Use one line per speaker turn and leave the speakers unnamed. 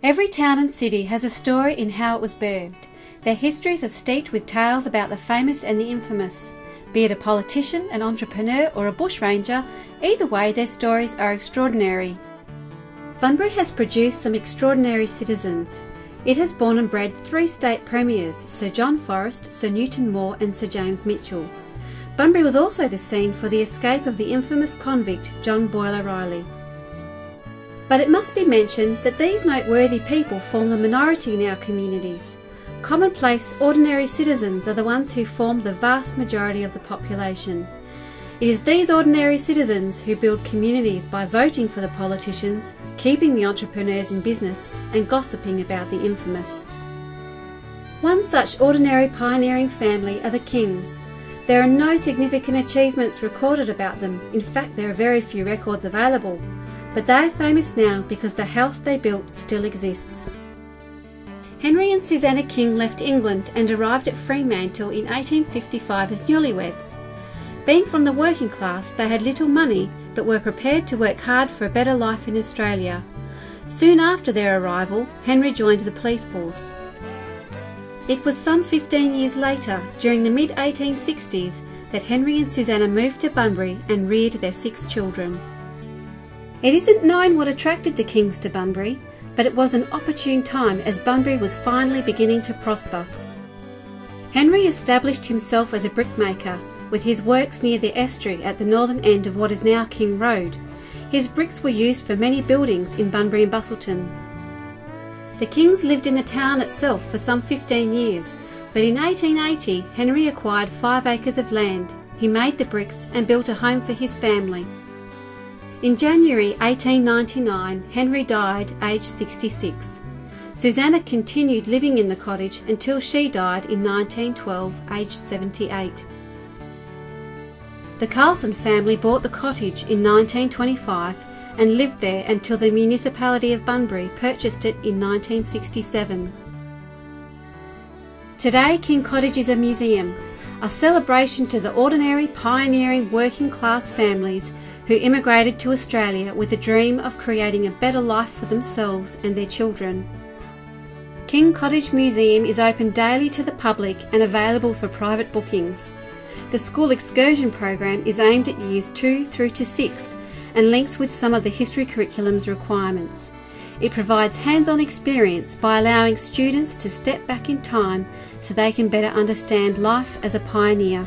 Every town and city has a story in how it was birthed. Their histories are steeped with tales about the famous and the infamous. Be it a politician, an entrepreneur or a bushranger, either way their stories are extraordinary. Bunbury has produced some extraordinary citizens. It has born and bred 3 state premiers, Sir John Forrest, Sir Newton Moore and Sir James Mitchell. Bunbury was also the scene for the escape of the infamous convict John Boyle O'Reilly. But it must be mentioned that these noteworthy people form the minority in our communities. Commonplace, ordinary citizens are the ones who form the vast majority of the population. It is these ordinary citizens who build communities by voting for the politicians, keeping the entrepreneurs in business and gossiping about the infamous. One such ordinary pioneering family are the Kings. There are no significant achievements recorded about them. In fact, there are very few records available. But they are famous now because the house they built still exists. Henry and Susanna King left England and arrived at Fremantle in 1855 as newlyweds. Being from the working class, they had little money but were prepared to work hard for a better life in Australia. Soon after their arrival, Henry joined the police force. It was some 15 years later, during the mid-1860s, that Henry and Susanna moved to Bunbury and reared their 6 children. It isn't known what attracted the Kings to Bunbury, but it was an opportune time as Bunbury was finally beginning to prosper. Henry established himself as a brickmaker, with his works near the estuary at the northern end of what is now King Road. His bricks were used for many buildings in Bunbury and Busselton. The Kings lived in the town itself for some 15 years, but in 1880 Henry acquired 5 acres of land. He made the bricks and built a home for his family. In January 1899, Henry died aged 66. Susanna continued living in the cottage until she died in 1912, aged 78. The Carlson family bought the cottage in 1925 and lived there until the municipality of Bunbury purchased it in 1967. Today, King Cottage is a museum, a celebration to the ordinary, pioneering, working-class families who immigrated to Australia with a dream of creating a better life for themselves and their children. King Cottage Museum is open daily to the public and available for private bookings. The school excursion program is aimed at years 2 through to 6 and links with some of the history curriculum's requirements. It provides hands-on experience by allowing students to step back in time so they can better understand life as a pioneer.